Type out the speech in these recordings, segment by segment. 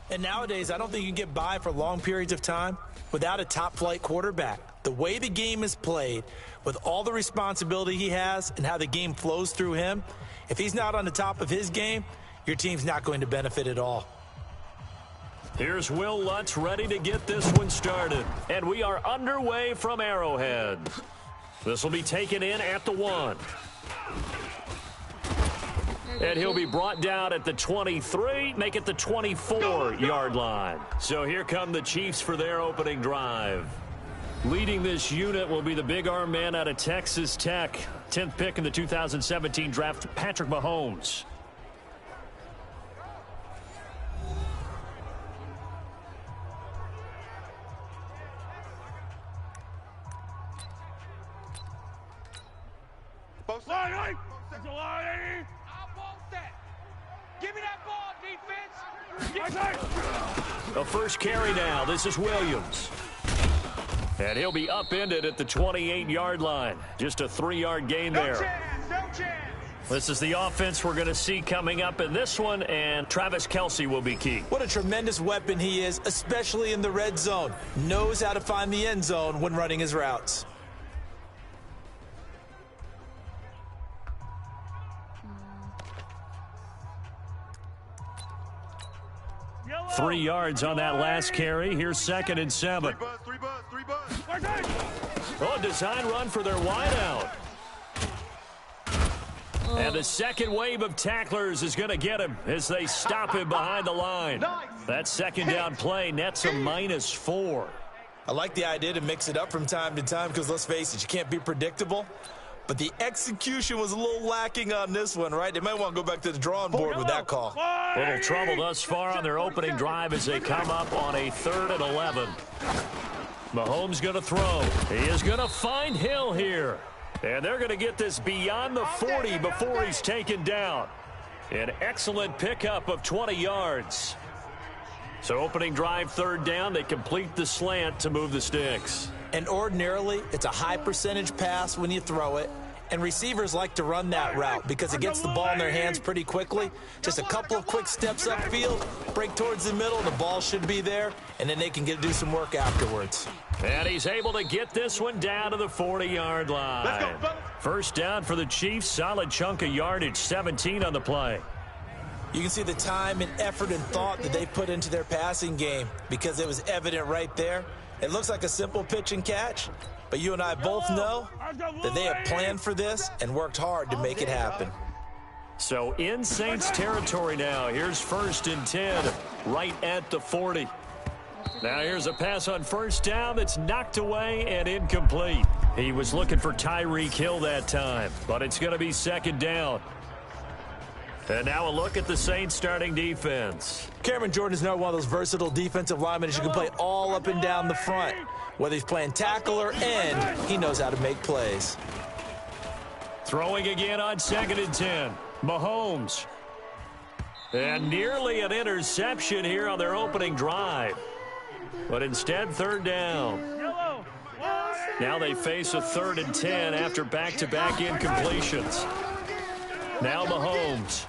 And nowadays, I don't think you can get by for long periods of time without a top-flight quarterback. The way the game is played, with all the responsibility he has and how the game flows through him, if he's not on the top of his game, your team's not going to benefit at all. Here's Will Lutz ready to get this one started. And we are underway from Arrowhead. This will be taken in at the 1. And he'll be brought down at the 23, make it the 24-yard line. So here come the Chiefs for their opening drive. Leading this unit will be the big arm man out of Texas Tech. 10th pick in the 2017 draft, Patrick Mahomes. Give me that ball, defense. The first carry now. This is Williams. And he'll be upended at the 28-yard line. Just a 3-yard gain there. No chance. This is the offense we're going to see coming up in this one, and Travis Kelce will be key. What a tremendous weapon he is, especially in the red zone. Knows how to find the end zone when running his routes. 3 yards on that last carry. Here's 2nd and 7. Oh, design run for their wideout. And the second wave of tacklers is going to get him as they stop him behind the line. That second down play nets a -4. I like the idea to mix it up from time to time because, let's face it, you can't be predictable. But the execution was a little lacking on this one, right? They might want to go back to the drawing board with that call. Little trouble thus far on their opening drive as they come up on a 3rd and 11. Mahomes going to throw. He is going to find Hill here. And they're going to get this beyond the 40 before he's taken down. An excellent pickup of 20 yards. So opening drive 3rd down, they complete the slant to move the sticks. And ordinarily, it's a high percentage pass when you throw it. And receivers like to run that route because it gets the ball in their hands pretty quickly. Just a couple of quick steps upfield, break towards the middle, the ball should be there, and then they can do some work afterwards. And he's able to get this one down to the 40-yard line. First down for the Chiefs, solid chunk of yardage, 17 on the play. You can see the time and effort and thought that they put into their passing game because it was evident right there. It looks like a simple pitch and catch, but you and I both know that they have planned for this and worked hard to make it happen. So in Saints territory now. Here's 1st and 10, right at the 40. Now here's a pass on first down that's knocked away and incomplete. He was looking for Tyreek Hill that time, but it's going to be 2nd down. And now a look at the Saints starting defense. Cameron Jordan is now one of those versatile defensive linemen that you can play all up and down the front. Whether he's playing tackle or end, he knows how to make plays. Throwing again on 2nd and 10. Mahomes. And nearly an interception here on their opening drive. But instead, 3rd down. Now they face a 3rd and 10 after back-to-back incompletions. Now Mahomes.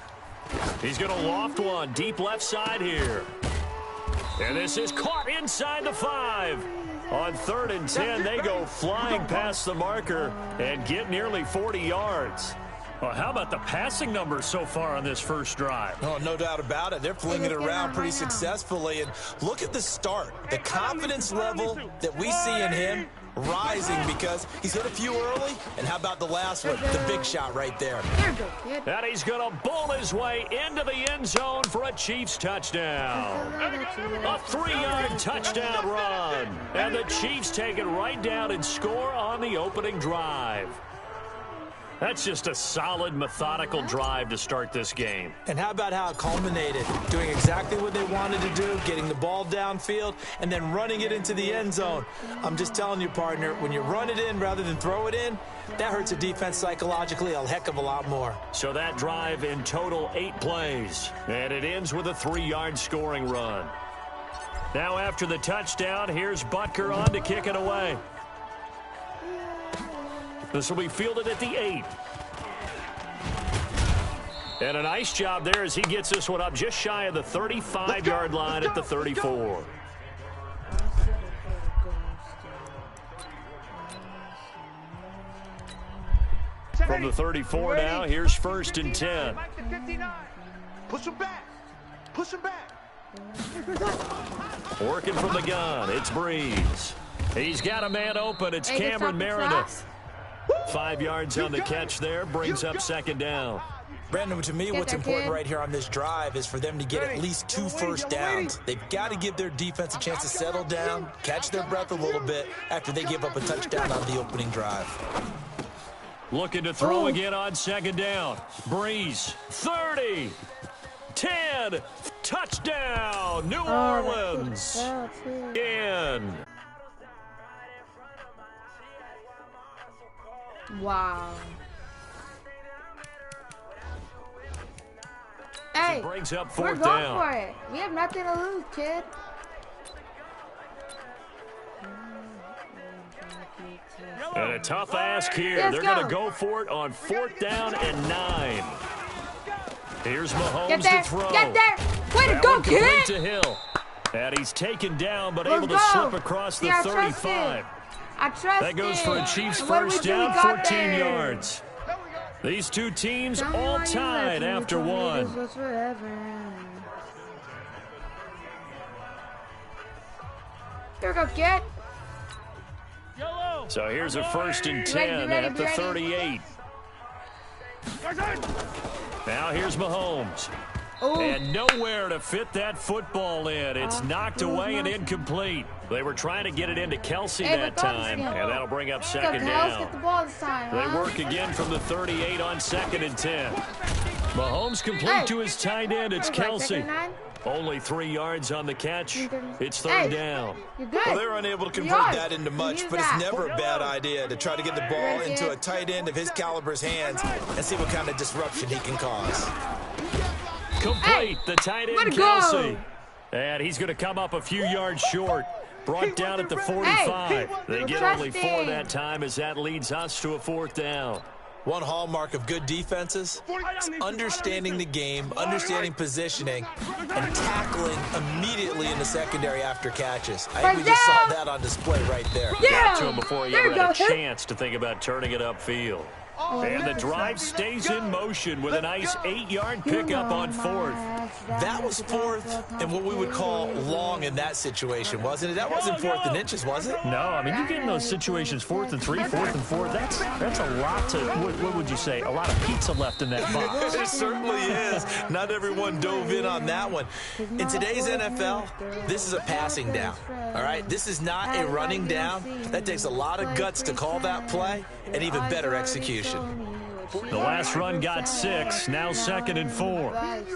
He's going to loft one deep left side here. And this is caught inside the 5. On 3rd and 10, they go flying past the marker and get nearly 40 yards. Well, how about the passing numbers so far on this first drive? Oh, no doubt about it. They're flinging it around pretty successfully. And look at the start. The confidence level that we see in him rising because he's hit a few early. And how about the last one? The big shot right there. And he's going to bowl his way into the end zone for a Chiefs touchdown. A 3-yard touchdown run. And the Chiefs take it right down and score on the opening drive. That's just a solid, methodical drive to start this game. And how about how it culminated? Doing exactly what they wanted to do, getting the ball downfield, and then running it into the end zone. I'm just telling you, partner, when you run it in rather than throw it in, that hurts a defense psychologically a heck of a lot more. So that drive in total 8 plays, and it ends with a 3-yard scoring run. Now after the touchdown, here's Butker on to kick it away. This will be fielded at the 8. And a nice job there as he gets this one up just shy of the 35-yard line at the 34. From the 34 now, here's 1st and 10. Push him back. Push him back. Working from the gun, it's Breeze. He's got a man open. It's Cameron Meredith. 5 yards on the catch there, brings up 2nd down. Brandon, to me, what's important right here on this drive is for them to get at least 2 first downs. They've got to give their defense a chance to settle down, catch their breath a little bit after they give up a touchdown on the opening drive. Looking to throw again on 2nd down. Breeze, 30, 10, touchdown, New Orleans. In. Wow. Hey, brings up we're 4th going down. for it. We have nothing to lose, kid. And a tough ask here. Let's They're going to go for it on 4th down and 9. Here's Mahomes to throw. Get there. Way to go, complete kid. to Hill. And he's taken down, but Let's able to go. slip across the 35. I trust That goes for a Chiefs And what do we first do? down, We got 14 there. yards. These two teams all tied after one. Here we go, kid. So here's a 1st and 10 at the 38. Now here's Mahomes. Ooh. And nowhere to fit that football in. It's knocked away and incomplete. They were trying to get it into Kelsey that time, and that'll bring up 2nd down. Get the ball this time, They work again from the 38 on 2nd and 10. Mahomes complete to his tight end. It's Kelsey. Only 3 yards on the catch. It's 3rd down. You're good. Well, they're unable to convert that into much, but it's never a bad idea to try to get the ball into a tight end of his caliber's hands and see what kind of disruption he can cause. Complete, the tight end Kelsey. And he's going to come up a few yards short. Brought down at the 45. They get only 4 that time as that leads us to a 4th down. One hallmark of good defenses is understanding the game, understanding positioning, and tackling immediately in the secondary after catches. I think we just saw that on display right there. Got to him before he ever had a chance to think about turning it upfield. And the drive stays in motion with a nice 8-yard pickup on 4th. That was 4th and what we would call long in that situation, wasn't it? That wasn't 4th and inches, was it? No, I mean, you get in those situations 4th and 3, 4th and 4. That's a lot to, what would you say, a lot of pizza left in that box. It certainly is. Not everyone dove in on that one. In today's NFL, this is a passing down, all right? This is not a running down. That takes a lot of guts to call that play and even better execution. The last run got 6, now 2nd and 4. I'm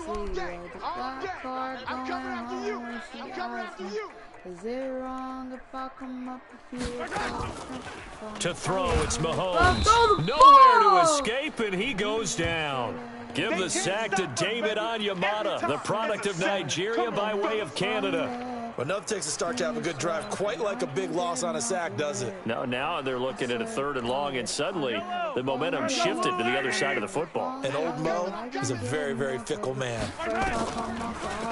coming after you. I'm coming after you. Is it wrong if I come up with you? To throw, it's Mahomes. Nowhere to escape, and he goes down. Give the sack to David Onyemata, the product of Nigeria by way of Canada. Well, nothing takes a start to have a good drive quite like a big loss on a sack, does it? No, now they're looking at a 3rd and long, and suddenly the momentum shifted to the other side of the football. And old Mo is a very, very fickle man.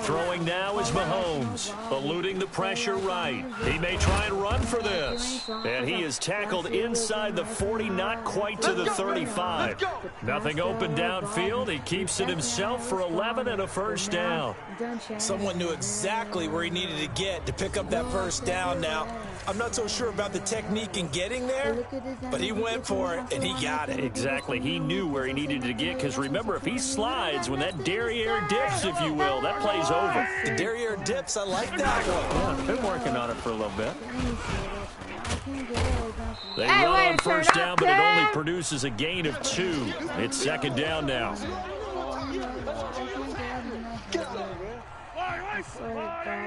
Throwing now is Mahomes, eluding the pressure right. He may try and run for this. And he is tackled inside the 40, not quite to the 35. Nothing open downfield. He keeps it himself for 11 and a 1st down. Someone knew exactly where he needed to get to pick up that 1st down. Now, I'm not so sure about the technique in getting there, but he went for it, and he got it. Exactly. He knew where he needed to get, because remember, if he slides, when that derriere dips, if you will, that play's over. The derriere dips, I like that one. Yeah, been working on it for a little bit. They run on 1st down, but it only produces a gain of 2. It's 2nd down now.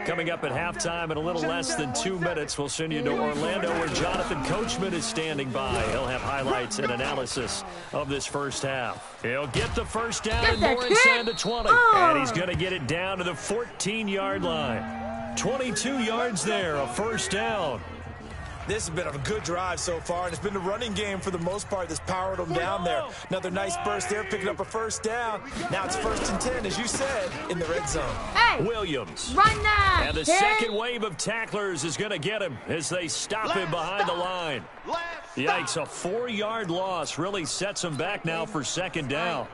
Coming up at halftime in a little less than 2 minutes, we'll send you to Orlando where Jonathan Coachman is standing by. He'll have highlights and analysis of this 1st half. He'll get the 1st down and more inside the 20. And he's going to get it down to the 14-yard line. 22 yards there, a 1st down. This has been a good drive so far, and it's been the running game for the most part that's powered them down there. Another nice burst there, picking up a first down. Now it's 1st and 10, as you said, in the red zone. Hey, Williams. run that. And the second wave of tacklers is going to get him as they stop him behind the line. Yikes, a 4-yard loss really sets him back now for 2nd down.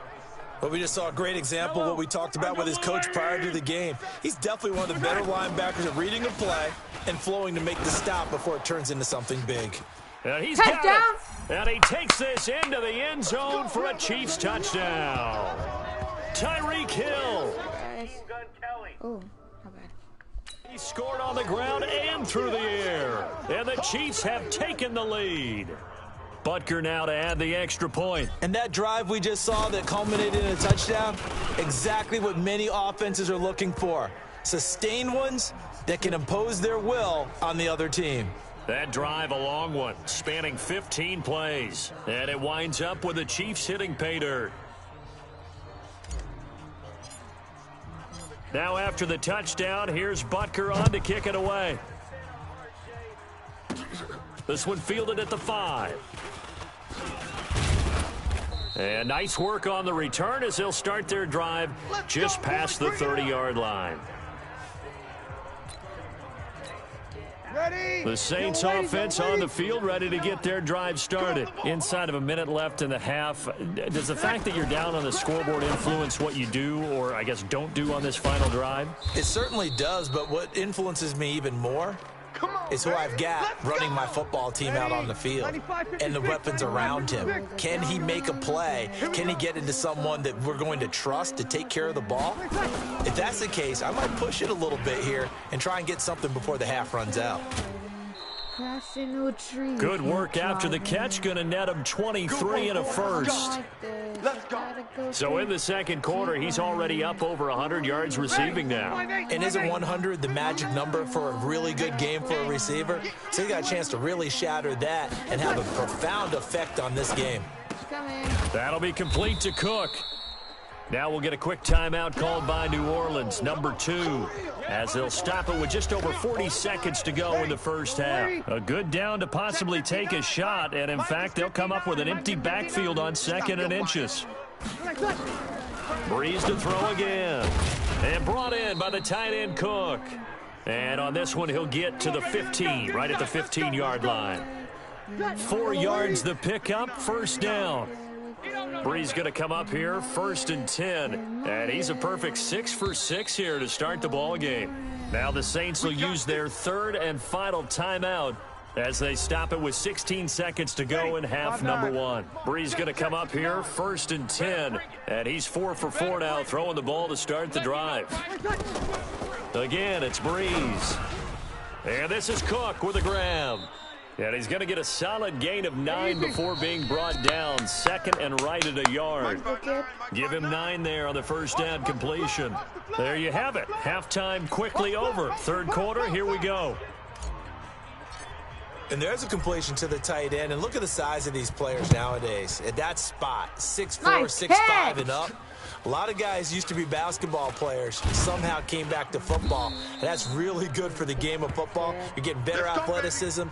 Well, we just saw a great example of what we talked about with his coach prior to the game. He's definitely one of the better linebackers at reading a play and flowing to make the stop before it turns into something big. And he's got it. And he takes this into the end zone for a Chiefs touchdown. Tyreek Hill. Oh, not bad. He scored on the ground and through the air. And the Chiefs have taken the lead. Butker now to add the extra point. And that drive we just saw that culminated in a touchdown, exactly what many offenses are looking for. Sustained ones that can impose their will on the other team. That drive, a long one, spanning 15 plays. And it winds up with the Chiefs hitting pay dirt. Now after the touchdown, here's Butker on to kick it away. This one fielded at the 5. And nice work on the return as they'll start their drive just past the 30-yard line. The Saints offense on the field ready to get their drive started. Inside of a minute left in the half. Does the fact that you're down on the scoreboard influence what you do or, I guess, don't do on this final drive? It certainly does, but what influences me even more is who I've got running my football team out on the field and the weapons around him. Can he make a play? Can he get into someone that we're going to trust to take care of the ball? If that's the case, I might push it a little bit here and try and get something before the half runs out. Good work after the catch. Going to net him 23 and a first. So in the second quarter, he's already up over 100 yards receiving now. And isn't 100 the magic number for a really good game for a receiver? So he got a chance to really shatter that and have a profound effect on this game. That'll be complete to Cook. Now we'll get a quick timeout called by New Orleans, number 2, as they'll stop it with just over 40 seconds to go in the first half. A good down to possibly take a shot, and in fact, they'll come up with an empty backfield on 2nd and inches. Breeze to throw again, and brought in by the tight end Cook. And on this one, he'll get to the 15, right at the 15-yard line. 4 yards the pickup, first down. Breeze going to come up here, 1st and 10. And he's a perfect 6 for 6 here to start the ball game. Now the Saints will use their 3rd and final timeout as they stop it with 16 seconds to go in half number 1. Breeze going to come up here, 1st and 10. And he's 4 for 4 now, throwing the ball to start the drive. Again, it's Breeze. And this is Cook with a grab. And he's going to get a solid gain of 9 before being brought down. 2nd and right at a yard. Give him 9 there on the first down completion. There you have it. Halftime quickly over. 3rd quarter, here we go. And there's a completion to the tight end. And look at the size of these players nowadays. At that spot, 6'4", 6'5", and up. A lot of guys used to be basketball players, somehow came back to football. And that's really good for the game of football. You're getting better athleticism,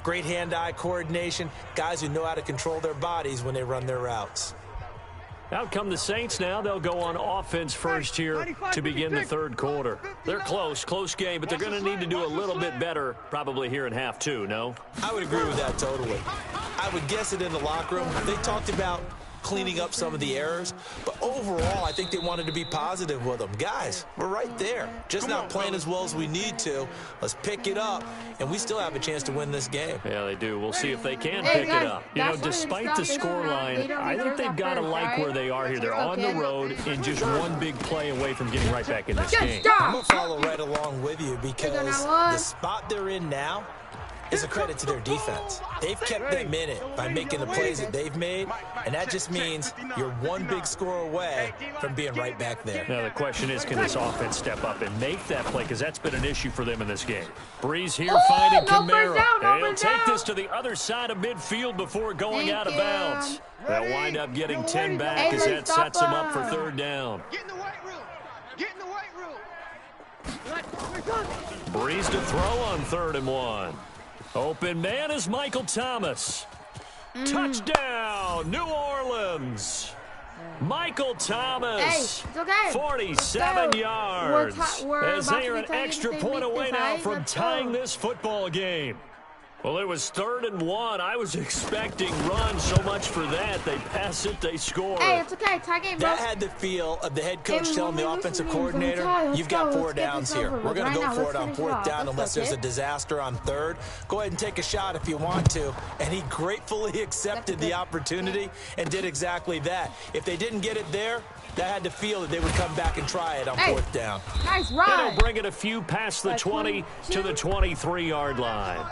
great hand-eye coordination, guys who know how to control their bodies when they run their routes. Out come the Saints now. They'll go on offense first here to begin the 3rd quarter. They're close game, but they're going to need to do a little bit better probably here in half 2, no? I would agree with that totally. I would guess it in the locker room. They talked about cleaning up some of the errors, but overall I think they wanted to be positive with them. Guys, we're right there, just not playing as well as we need to. Let's pick it up, and we still have a chance to win this game. Yeah, they do. We'll see if they can pick it up. You know, despite the scoreline, I think they've got to like where they are here. They're on the road and just one big play away from getting right back in this game. I'm going to follow right along with you because the spot they're in now is a credit to their defense. They've kept them in it by making the plays that they've made, and that just means you're one big score away from being right back there. Now the question is, can this offense step up and make that play, because that's been an issue for them in this game. Breeze here finding Kamara. He'll take this to the other side of midfield before going out of bounds. They'll wind up getting 10 back as that sets them up for 3rd down. Get in the weight room. Get in the weight room. Breeze to throw on 3rd and 1. Open man is Michael Thomas. Touchdown, New Orleans. Michael Thomas, Hey, it's okay. 47 yards. We're as about they to are be an tied extra if they point make away this, now right? from Let's tying go. this football game. Well, it was 3rd and 1. I was expecting runs, so much for that. They pass it, they score. Hey, it's okay. Tie game, bro. That had the feel of the head coach telling the offensive coordinator, let's you've got go. 4 Let's get downs this here. over We're with. going to Right go now, for it on let's finish 4th it down off. unless Let's go, there's a kid. disaster on 3rd. Go ahead and take a shot if you want to. And he gratefully accepted the opportunity and did exactly that. If they didn't get it there, that had to feel that they would come back and try it on 4th down. Nice And run. he'll bring it a few past the 20 to the 23-yard line.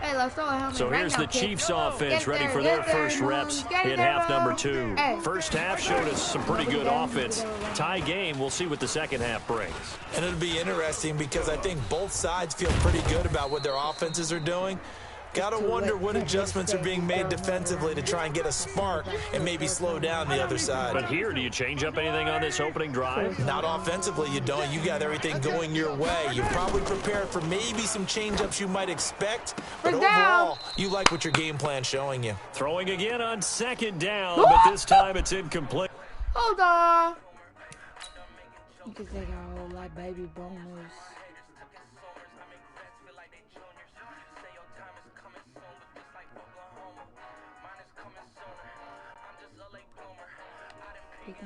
Hey, let's throw a helmet So right here's now, the kid. Chiefs offense Get ready there, for get their there, first Moons. reps Get in there, half number bro. 2. Hey. First half showed us some pretty good offense. Tie game. We'll see what the second half brings. And it'll be interesting because I think both sides feel pretty good about what their offenses are doing. Got to wonder what adjustments are being made defensively to try and get a spark and maybe slow down the other side. But here, do you change up anything on this opening drive? Not offensively, you don't. You got everything going your way. You're probably prepared for maybe some change-ups you might expect, but overall, you like what your game plan's showing you. Throwing again on 2nd down, but this time it's incomplete. Hold on. You can take our whole like baby bonus.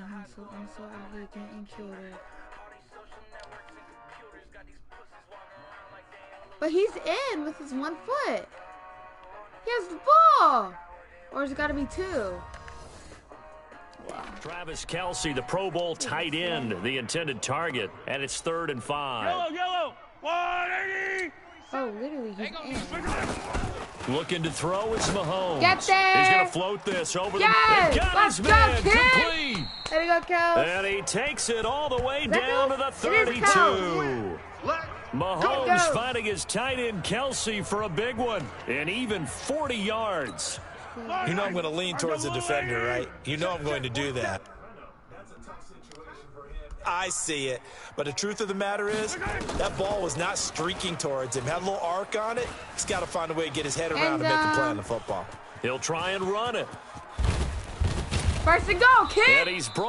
I'm so ugly getting killed. But he's in with his 1 foot. He has the ball. Or has it got to be 2? Wow. Travis Kelce, the Pro Bowl tight end, the intended target, and it's 3rd and 5. Yellow. 180. Oh, literally, he's in. Looking to throw is Mahomes. Get there. He's going to float this over Yes. the... Got Let's his go, man. kid. Complete. There you go, Kel. And he takes it all the way that down Kel? to the It is 32. Kel. Mahomes Go. finding his tight end Kelce for a big one. And even 40 yards. You know I'm going to lean towards the defender, right? You know I'm going to do that. I see it. But the truth of the matter is, that ball was not streaking towards him. Had a little arc on it. He's got to find a way to get his head around and make a play on the football. He'll try and run it. First and go, kid. And he's brought